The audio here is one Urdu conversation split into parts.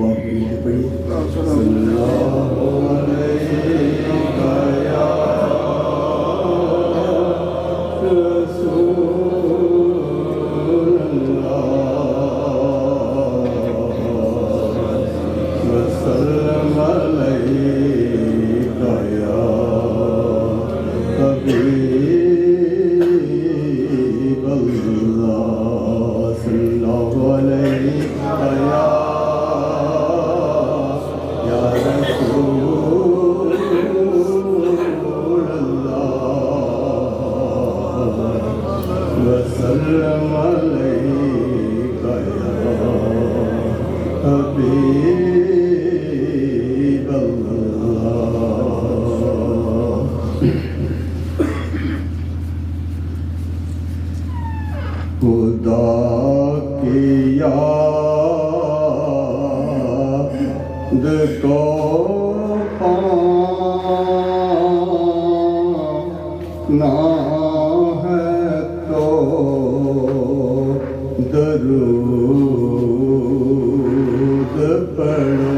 پاک میں پڑھی صلی اللہ علیہ یا رسول اللہ وسلم علیہ یا حبیب اللہ صلی اللہ علیہ یا رسول اللہ وسلم علیہ یا حبیب اللہ خدا کی یاد کو پانا ہے تو درود پڑھو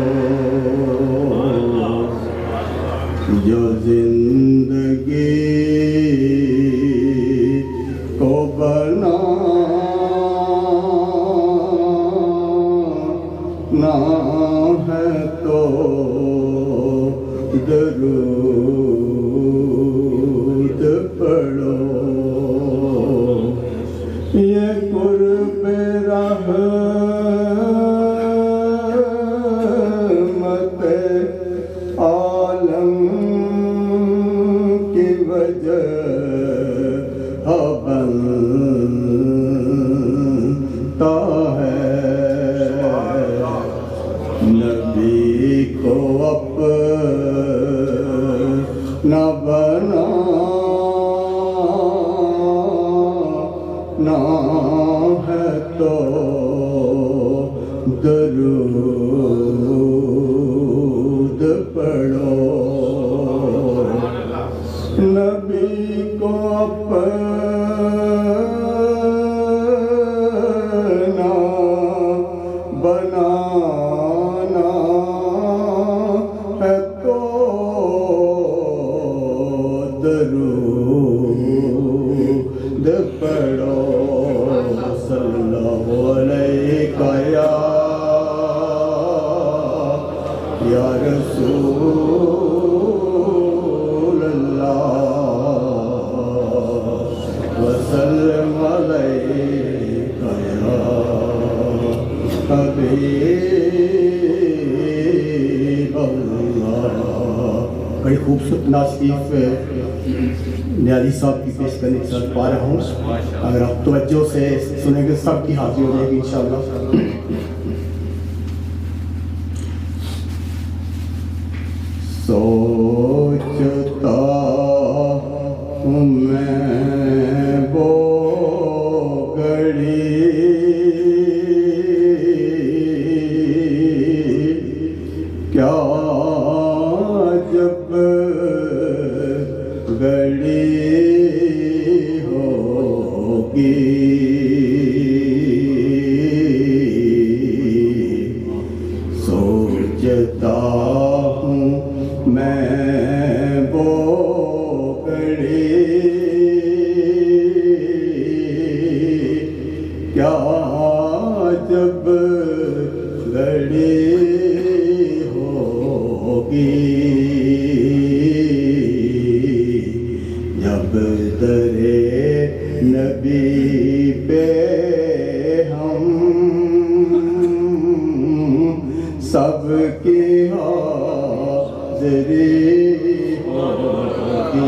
جو زندگی کو بنانا ہے تو درود پڑھو یہ قرب رحمت عالم کی وجہ بنتا ہے نبی کو اپنا بنانا ہے تو درود پڑھو نبی کو اپنا بنانا ہے تو درود پڑھو صلی اللہ علیہ یا رسول اللہ وسلم علیہ یا حبیب اللہ بڑی خوبصورت نعت شریف نیازی صاحب کی پیش کرنے کے ساتھ پا رہا ہوں اگر آپ توجہ سے سنیں گے سب کی حاضری ہو جائے گی انشاءاللہ سوچتا ہوں میں وہ گھڑی کیا جب گھڑی ہوگی سوچتا ہوں میں وہ گھڑی کیا جب گھڑی ہوگی جب درے نبی پہ ہم سب کی حاضری ہوگی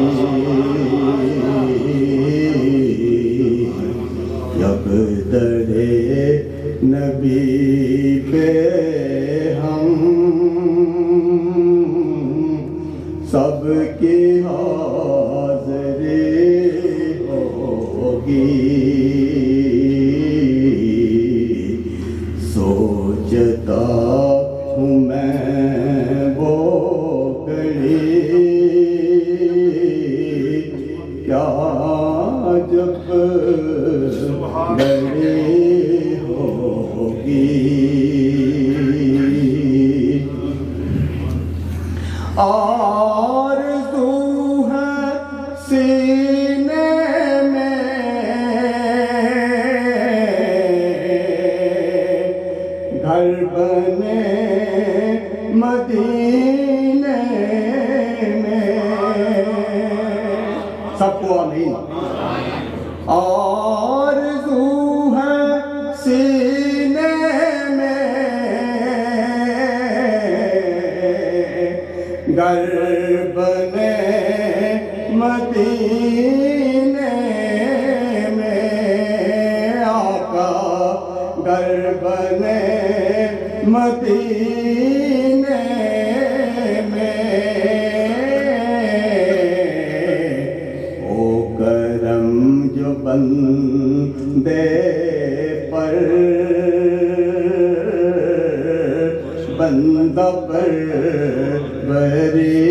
جب درے نبی پہ ہم سب کی حاضری ہوگی سوچتا ہوں میں وہ گھڑی کیا جب گھڑی ہوگی آرزو ہے سینے میں گھر بنے مدینے میں. سب کو آمین. آرزو ہے سینے میں گھر بنے مدینے میں آقا گھر بنے مدینے میں. او کرم جو بندے پر بندہ پر بری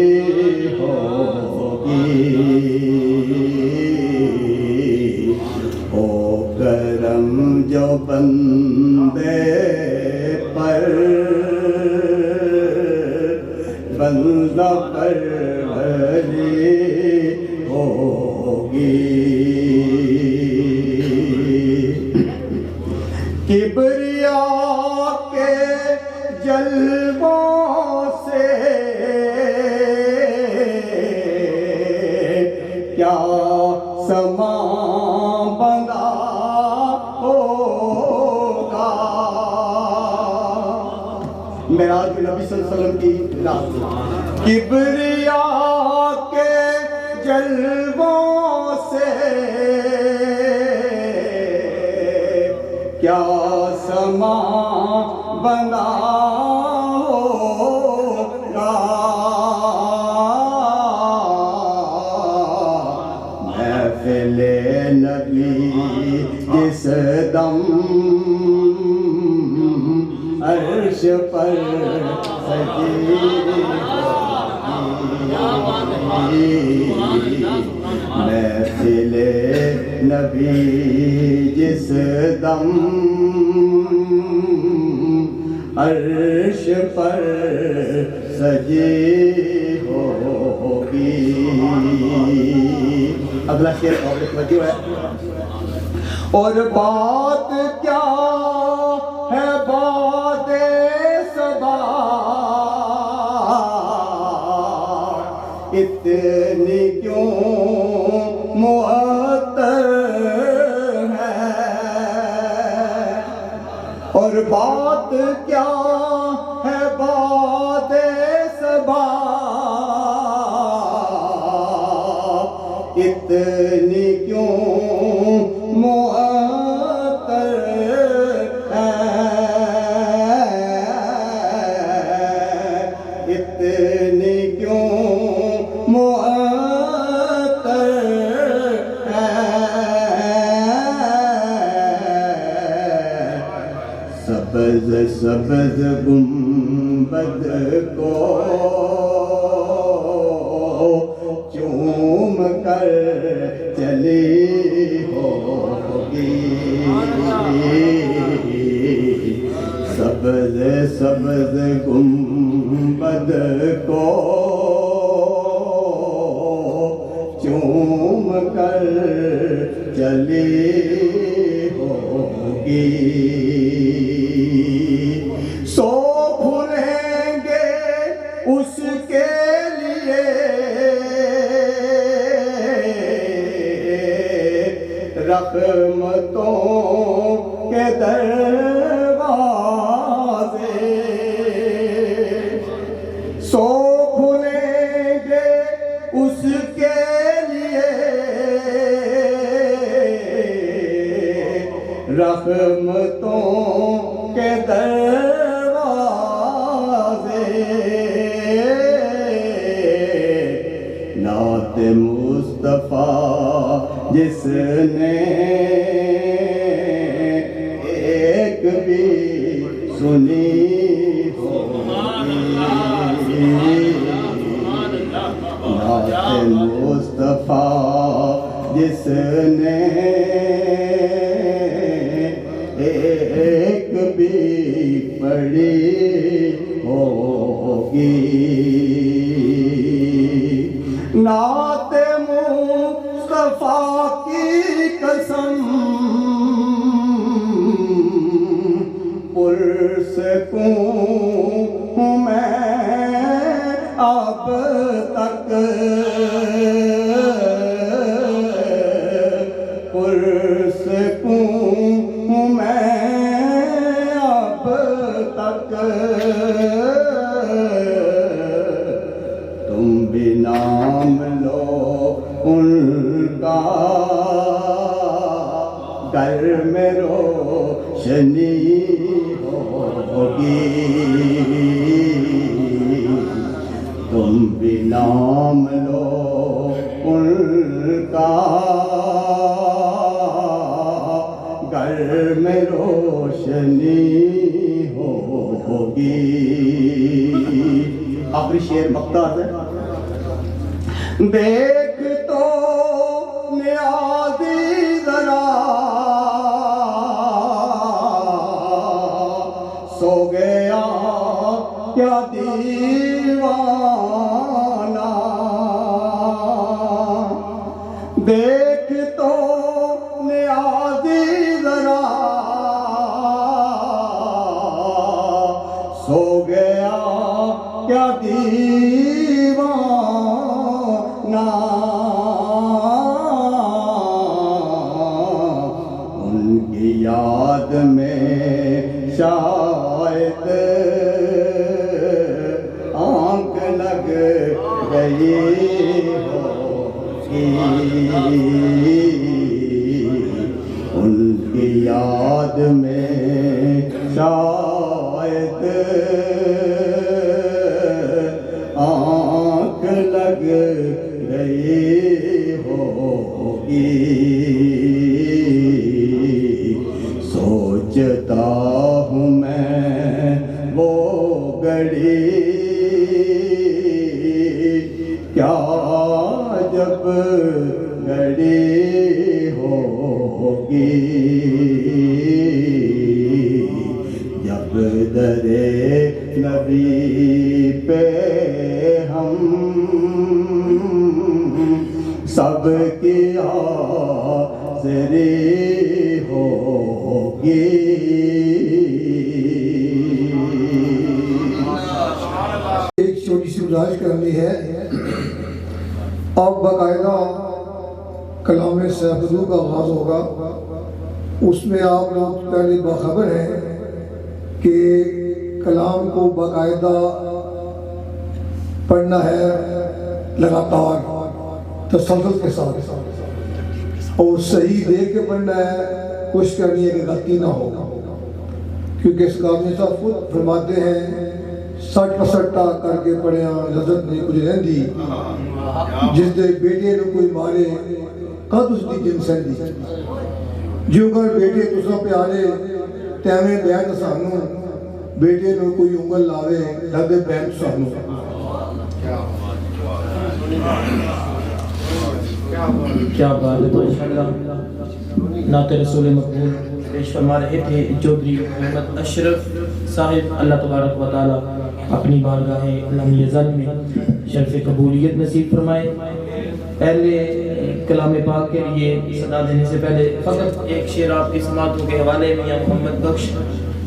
ہوگی. او کرم جو بندے پر بندہ پر بری ہوگی. کبریا کے جلووں سے کیا سما بندہ ہوگا. معراج میں نبی صلی اللہ علیہ وسلم کی رات. کبریا کے جلووں سے کیا سما بنا ہوگا. محفل نبی جس دم عرش پر سجی محفل نبی جس دم عرش پر سجی ہوگی. اگلا شعر اور توجہ ہے. اور بات کیا ہے بات صبا اتنی کیوں معطر ہے. اور بات کیا ہے بات صبا اتنی کیوں معطر ہے. اتنی کیوں معطر ہے. سبز سبز گنبد کو چوم کر چلی ہوگی. سبز سبز گنبد کو چوم کر چلی ہوگی. سو بھولیں گے اس کے لیے رحمتوں کے دروازے. سو بھولیں گے اس کے لیے رحمتوں کے دروازے. نعت مصطفیٰ جس نے ایک بھی سنی ہوگی. نعت مصطفیٰ جس نے ایک بھی پڑھی ہوگی. نعت مصطفیٰ کی قسم پرسکوں ہوں میں اب تک پرسکوں ہوں میں اب تک تم بھی نام لو ان کا گھر میں روشنی ہوگی تم بھی نام لو ان کا گھر میں روشنی ہوگی آخری شعر مقطع ہے دیکھ تو نیازی ذرا سو گیا کیا دیوانہ دیکھ تو نیازی ذرا سو گیا کیا دیوانہ ان کی یاد میں شاید آنکھ لگ گئی ہوگی ان کی یاد میں شاید آنکھ لگ گئی ہوگی سوچتا ہوں میں وہ گھڑی کیا جب گھڑی ہوگی جب درے نبی پہ ہم سب کی حاضری ہوگی ایک چھوٹی سی گزارش کرنی ہے اب باقاعدہ کلام سیف الدو کا آغاز ہوگا اس میں آپ لوگ پہلے باخبر ہیں کہ کلام کو باقاعدہ پڑھنا ہے لگاتار تسلسل کے ساتھ اور صحیح دیکھ کے پڑھنا ہے کوشش کرنی ہے کہ غلطی نہ ہو کیونکہ اس کامی صاحب خود فرماتے ہیں سٹ پسٹا کر کے پڑھیا لذت نہیں کچھ رہندی جس دے بیٹے نو کوئی مارے قد اس دی جن سندی جو کر بیٹے تسا پہ آلے تیمیں بیعت سانو بیٹے نو کوئی انگل لاوے لگے بیعت سانو کیا بات ہے ماشاءاللہ نعت رسول مقبول پیش فرما رہے تھے چودھری محمد اشرف صاحب اللہ تبارک و تعالی اپنی بارگاہ لم یزل میں شرف قبولیت نصیب فرمائے پہلے کلام پاک کے لیے صدا دینے سے پہلے فقط ایک شعر آپ کی سماعتوں کے حوالے میاں محمد بخش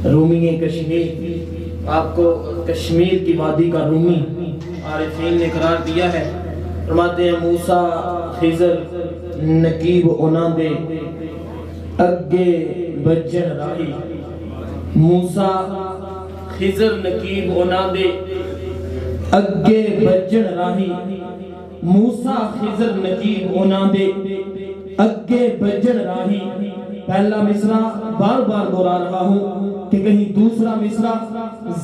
رومی کشمیر آپ کو کشمیر کی وادی کا رومی عارفین نے قرار دیا ہے فرماتے ہیں موسیٰ خضر نقیب انہاں دے اگے بجن راہی موسیٰ خضر نقیب انہاں دے اگے بجن راہی موسیٰ خضر نقیب انہاں دے اگے بجن راہی پہلا مصرع بار بار دہرا رہا ہوں کہ کہیں دوسرا مصرع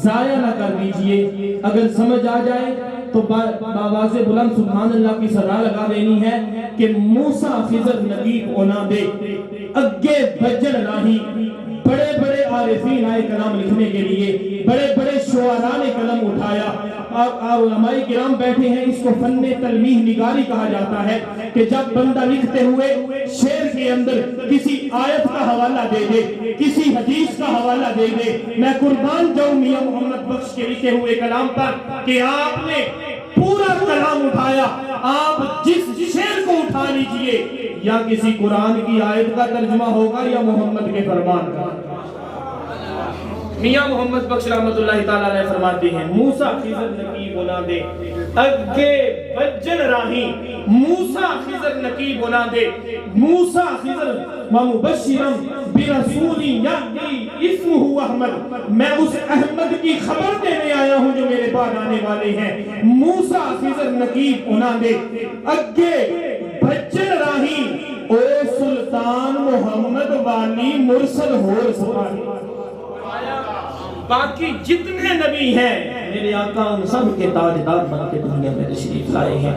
ضائع نہ کر دیجئے اگر سمجھ آ جائے تو باواز بلند سبحان اللہ کی صدا لگا دینی ہے کہ موسیٰ خضر نقیب انہاں دے اگے بجن راہی بڑے بڑے عارفین آئے کلام لکھنے کے لیے بڑے بڑے شعراء نے قلم اٹھایا اور علماء کرام بیٹھے ہیں اس کو فن تلمیح نگاری کہا جاتا ہے کہ جب بندہ لکھتے ہوئے شعر کے اندر کسی آیت کا حوالہ دے دے کسی حدیث کا حوالہ دے دے میں قربان جاؤں میاں محمد بخش کے لکھے ہوئے کلام پر کہ آپ نے پورا کلام اٹھایا، آپ جس شعر کو اٹھا لیجئے، یا کسی قرآن کی آیت کا ترجمہ ہوگا یا محمد کے فرمان کا۔ میاں محمد بخش رحمت اللہ تعالیٰ علیہ فرماتے ہیں موسیٰ خضر نقیب بنا دے اگے بجن راہی، موسیٰ خضر نقیب بنا دے، موسیٰ خضر ومبشرم برسولی یأتی اسمہ احمد، میں اس احمد کی خبر دینے آیا ہوں جو میرے بعد آنے والے ہیں۔ موسیٰ خضر نقیب بنا دے اگے بجن راہی، او سلطان محمد والی مرسل ہور سپاہی۔ باقی جتنے نبی ہیں میرے آقا ان سب کے تاجدار بن کے دنیا میں تشریف لائے ہیں۔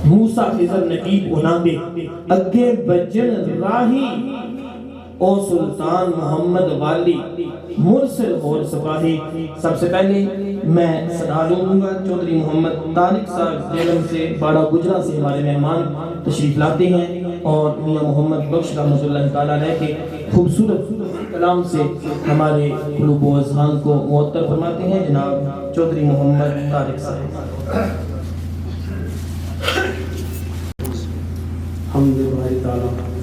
موسیٰ خضر نقیب بنا دے اگے بجن راہی، او سلطان محمد والی مرسل اور سپاہی۔ سب سے پہلے میں صدا لوں گا چودھری محمد طارق صاحب جیلم سے، باڑہ گجرا سے ہمارے مہمان تشریف لاتے ہیں اور میاں محمد بخش رحمۃ اللہ تعالیٰ علیہ کے خوبصورت کلام سے ہمارے قلوب و اذہان کو معطر فرماتے ہیں جناب چودھری محمد طارق صاحب۔ حمد باری تعالیٰ